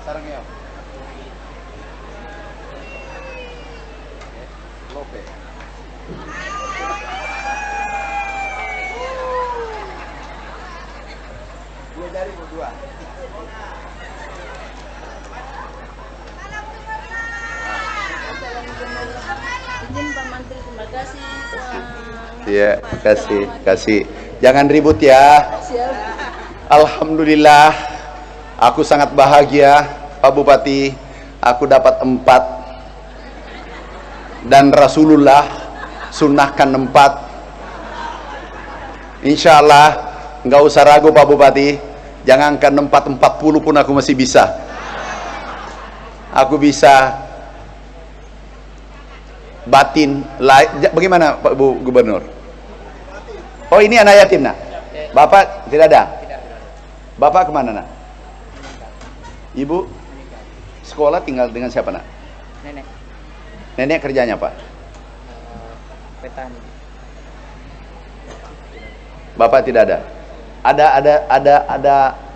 Sarangnya. Lope. Dua jari berdua. Izin Pak Menteri, terima kasih. Iya, kasih. Jangan ribut ya. Alhamdulillah, aku sangat bahagia, Pak Bupati. Aku dapat 4 dan Rasulullah sunnahkan 4. Insya Allah, nggak usah ragu Pak Bupati. Jangankan 40 pun aku masih bisa. Aku bisa batin. Bagaimana Pak Bu Gubernur? Oh, ini anak yatim nak? Bapak tidak ada? Bapak kemana nak? Ibu? Sekolah tinggal dengan siapa nak? Nenek. Nenek kerjanya apa? Petani. Bapak tidak ada? Ada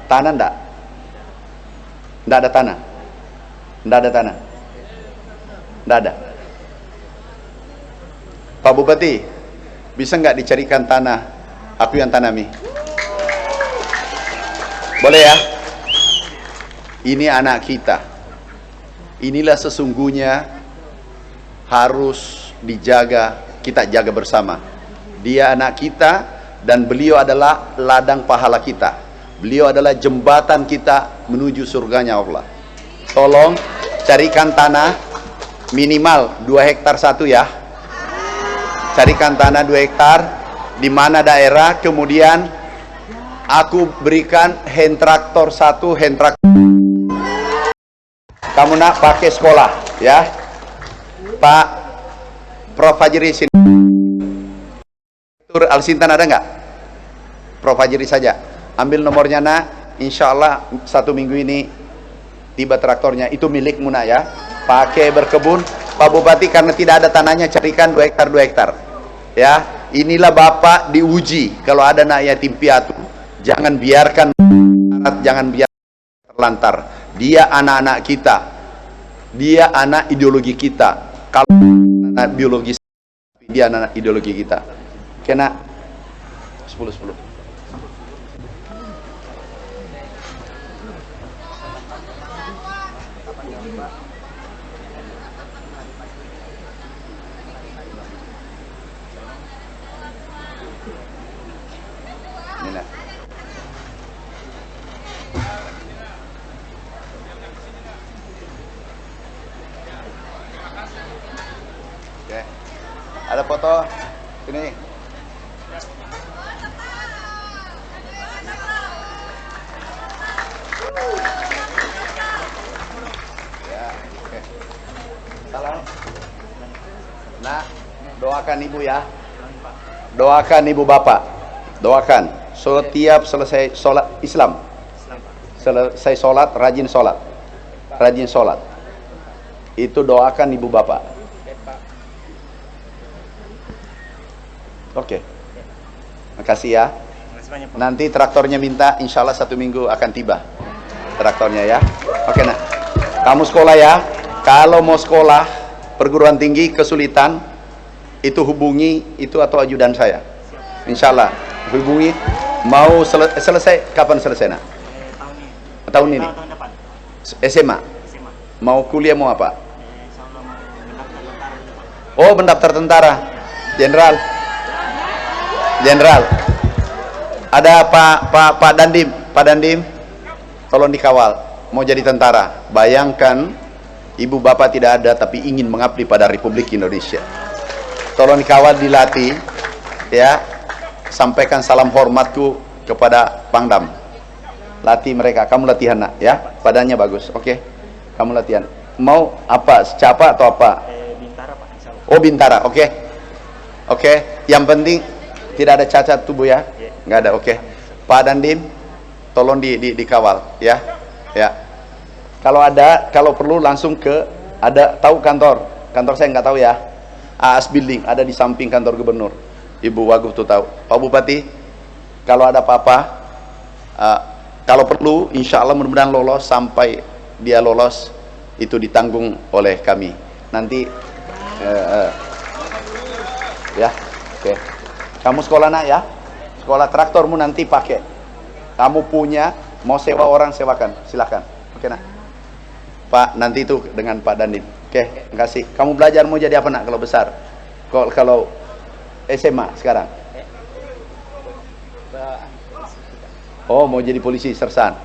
tanah enggak? Enggak ada tanah? Enggak ada tanah? Enggak ada? Pak Bupati, bisa nggak dicarikan tanah? Aku yang tanami. Boleh ya? Ini anak kita. Inilah sesungguhnya harus dijaga, kita jaga bersama. Dia anak kita dan beliau adalah ladang pahala kita. Beliau adalah jembatan kita menuju surganya Allah. Tolong carikan tanah minimal 2 hektar satu ya. Carikan tanah 2 hektar di mana daerah, kemudian aku berikan hand traktor 1, hand traktor. Kamu nak pakai sekolah ya. Pak Prof Fajri sini. Tur Al-Sintan ada nggak? Prof Fajri saja. Ambil nomornya nak. Insya Allah 1 minggu ini tiba traktornya. Itu milikmu nak ya. Pakai berkebun. Pak Bupati, karena tidak ada tanahnya, carikan 2 hektar 2 hektar. Ya, inilah Bapak diuji. Kalau ada anak yatim piatu, jangan biarkan terlantar. Dia anak-anak kita. Dia anak ideologi kita. Kalau anak biologis, dia anak ideologi kita. Kena 10. Oke. Ada foto ini. Ya, oke. Salam. Nah, doakan ibu ya. Doakan ibu bapak. Doakan. Setiap selesai sholat Islam. Selesai sholat, rajin sholat. Rajin sholat. Itu doakan ibu bapak. Oke. Makasih ya. Nanti traktornya minta, insya Allah 1 minggu akan tiba. Traktornya ya. Oke nak. Kamu sekolah ya. Kalau mau sekolah perguruan tinggi kesulitan, itu hubungi itu atau ajudan saya. Insya Allah hubungi. Mau selesai kapan selesai nak? Tahun ini. SMA. Mau kuliah mau apa? Oh, mendaftar tentara. Jenderal. Ada Pak Dandim, tolong dikawal. mau jadi tentara. Bayangkan ibu bapak tidak ada tapi ingin mengabdi pada Republik Indonesia. Tolong dikawal, dilatih ya. Sampaikan salam hormatku kepada Pangdam. Latih mereka. Kamu latihan nak ya, badannya bagus. Oke. Kamu latihan. Mau apa? Secapa atau apa? Bintara Pak, insya Allah. Oh, Bintara. Oke. Oke. Yang penting tidak ada cacat tubuh ya. Nggak ada. Oke. Pak Dandim, tolong dikawal ya. Ya. Kalau perlu langsung ke, tahu kantor saya nggak tahu ya. AAS Building ada di samping kantor gubernur. Ibu Wagub tuh tahu. Pak Bupati, kalau ada apa-apa, kalau perlu, insya Allah mudah-mudahan lolos. Sampai dia lolos itu ditanggung oleh kami. Nanti ya, oke. Kamu sekolah nak ya, sekolah traktormu nanti pakai. Kamu punya, mau sewa orang sewakan, silakan. Oke nak. Pak, nanti itu dengan Pak Dandim. Oke, terima kasih. Kamu belajar mau jadi apa nak kalau besar? Kalau SMA sekarang? Oh, mau jadi polisi sersan.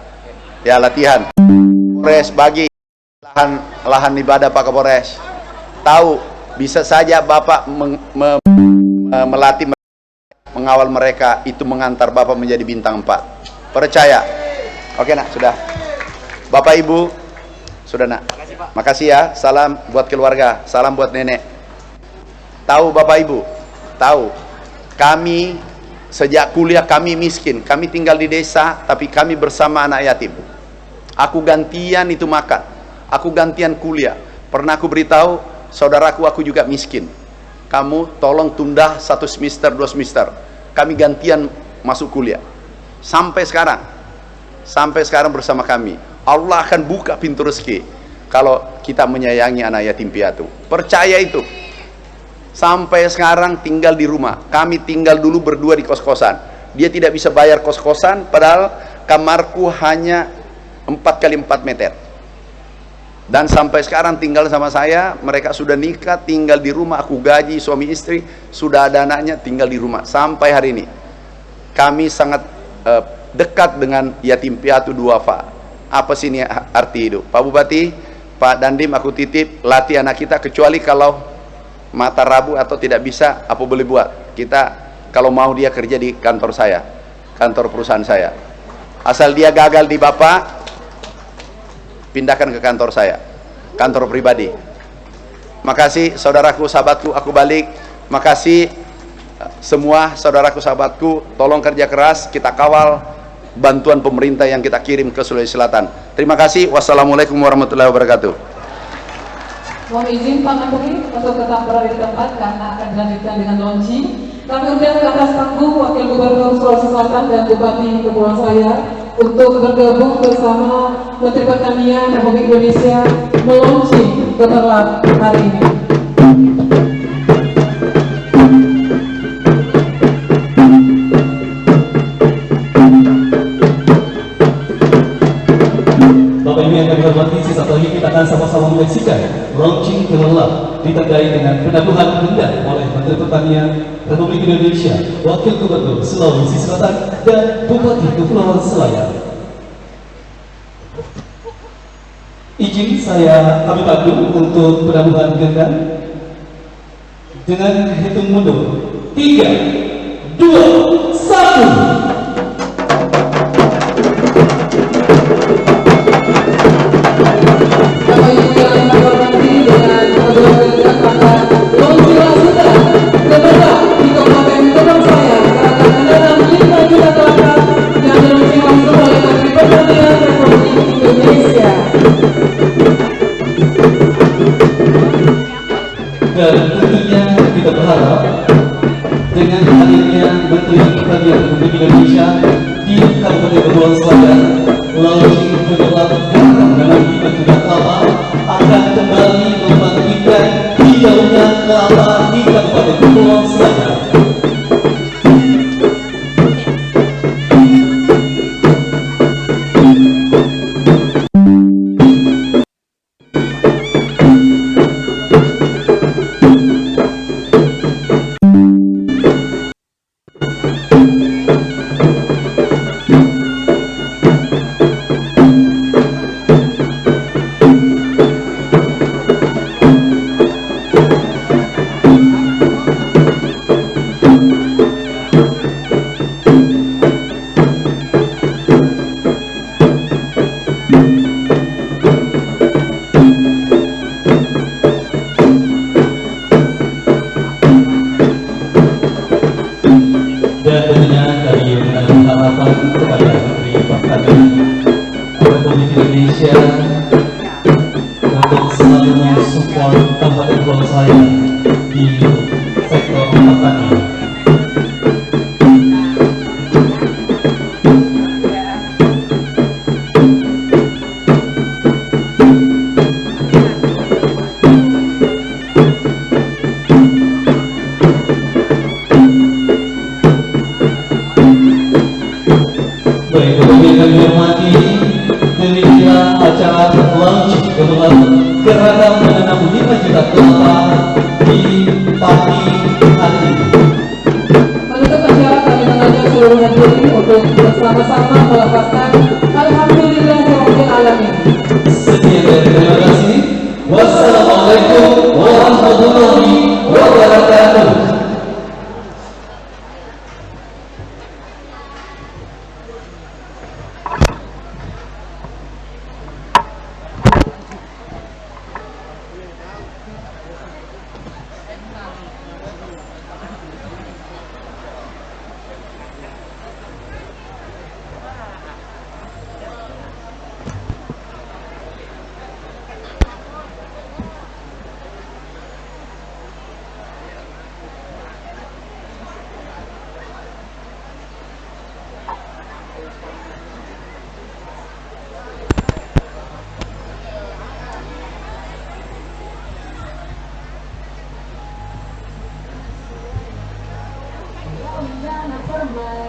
Ya, latihan. Kapolres bagi lahan ibadah Pak Kapolres. Tahu, bisa saja Bapak melatih, mengawal mereka, itu mengantar Bapak menjadi bintang 4. Percaya. Oke nak, sudah. Bapak Ibu, sudah nak. Makasih ya. Salam buat keluarga, salam buat nenek. Tahu Bapak Ibu, tahu kami sejak kuliah kami miskin. Kami tinggal di desa tapi kami bersama anak yatim. Aku gantian itu makan, aku gantian kuliah. Pernah aku beritahu saudaraku, aku juga miskin. Kamu tolong tunda 1 semester 2 semester, kami gantian masuk kuliah. Sampai sekarang bersama kami. Allah akan buka pintu rezeki kalau kita menyayangi anak yatim piatu. Percaya itu. Sampai sekarang tinggal di rumah. Kami tinggal dulu berdua di kos-kosan. Dia tidak bisa bayar kos-kosan, padahal kamarku hanya 4x4 meter. Dan sampai sekarang tinggal sama saya. Mereka sudah nikah, tinggal di rumah. Aku gaji suami istri, sudah ada anaknya, tinggal di rumah sampai hari ini. Kami sangat dekat dengan yatim piatu duafa. Apa sih ini arti itu? Pak Bupati, Pak Dandim, aku titip latih anak kita, kecuali kalau mata rabu atau tidak bisa, apa boleh buat? Kita kalau mau dia kerja di kantor saya, kantor perusahaan saya. Asal dia gagal di Bapak, pindahkan ke kantor saya, kantor pribadi. Makasih saudaraku, sahabatku, aku balik. Makasih semua saudaraku, sahabatku, tolong kerja keras, kita kawal bantuan pemerintah yang kita kirim ke Sulawesi Selatan. Terima kasih. Wassalamualaikum warahmatullahi wabarakatuh. Mohon izin Pak Menteri untuk tetap berada di tempat karena akan dilanjutkan dengan launching. Kami undang ke atas panggung Wakil Gubernur Sulawesi Selatan dan Bupati Kepulauan Selayar untuk bergabung bersama Menteri Pertanian Republik Indonesia melaunching Gemerlap hari ini. Bapak Ibu yang kami hormati, sesaat lagi kita akan sama-sama menyaksikan launching Gemerlap ditandai dengan penabuhan benda oleh Menteri Pertanian Republik Indonesia, Wakil Gubernur Sulawesi Selatan dan Bupati Kepulauan Selayar. Izin kami pandu untuk penabuhan benda dengan hitung mundur 3, 2, 1. Dan tentunya kita berharap dengan hadirnya Menteri Pertanian Republik Indonesia di Kabupaten Kepulauan Selayar, launching Gemerlap garam dengan bibit juga kelapa akan kembali membangkitkan hijaunya kelapa di Kabupaten Kepulauan Selayar. dan tentunya kami menanam harapan kepada Menteri Pertanian Republik Indonesia untuk selalu mensupport Kabupaten Pulau Saya di sektor pertanian. Baik, Bapak yang kami hormati, demikianlah acara launching gelombang gerakan menanam 5 juta kelapa di pagi hari ini. Menutup acara kami mengajak seluruh hadirin untuk bersama-sama melafazkan Alhamdulillahirabbil alamin. Sekian dan terima kasih. Wassalamualaikum warahmatullahi wabarakatuh.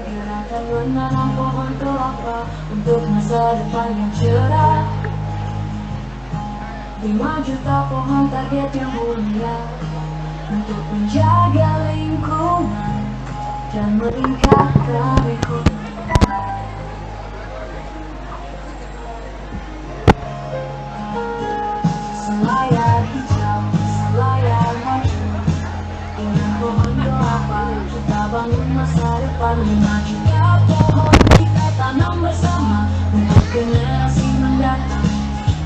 Gerakan menanam pohon kelapa untuk masa depan yang cerah. 5 juta pohon target yang mulia untuk menjaga lingkungan dan meningkatkan ekonomi. Selayar hijau, selayar maju dengan pohon kelapa kita bangun masa depan. 5 juta pohon kita tanam bersama untuk generasi mendatang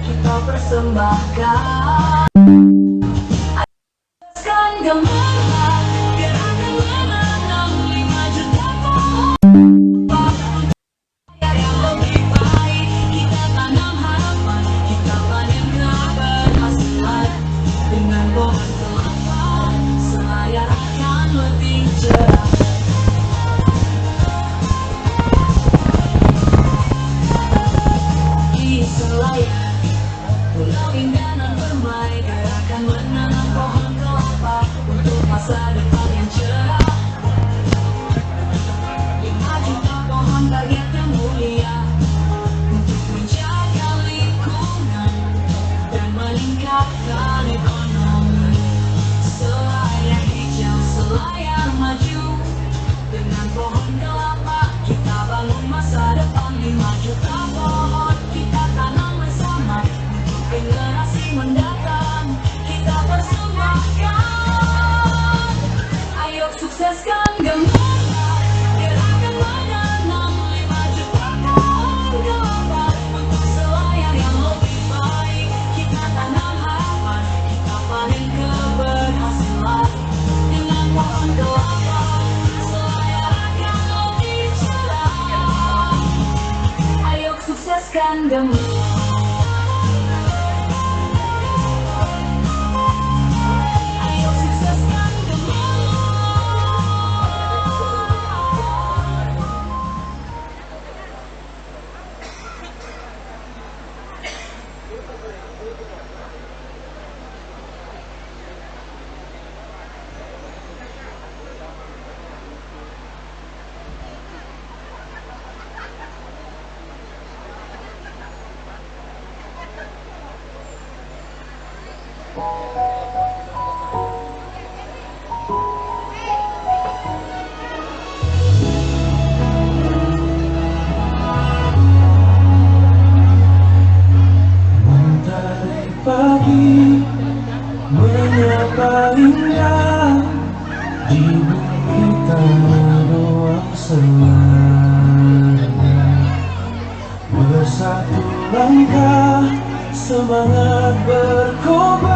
kita persembahkan. Ayo gemarlah gerakan menanam 5 juta pohon yang lebih baik. Kita tanam harapan, kita panen keberhasilan. Dengan pohon kelapa selayar akan lebih cerah. Di selayar pulau indah dan bermain, gerakan menanam pohon kelapa untuk masa depan yang cerah. 5 juta pohon target yang mulia untuk menjaga lingkungan dan meningkatkan ekonomi. Selayar hijau, selayar maju dengan pohon kelapa kita bangun masa depan. 5 juta pohon kita tanam bersama untuk generasi mendatang kita persembahkan. Ayo sukseskan gemarlah gerakan menanam 5 juta pohon kelapa untuk selayar yang lebih baik. Kita tanam harapan, kita panen keberhasilan. Dengan pohon kelapa selayar akan lebih cerah. Ayo sukseskan gemarlah. Ayo sukseskan Mentari pagi menyapa indah di bumi tanah doang semuanya. Bersatu langkah semangat berkobar.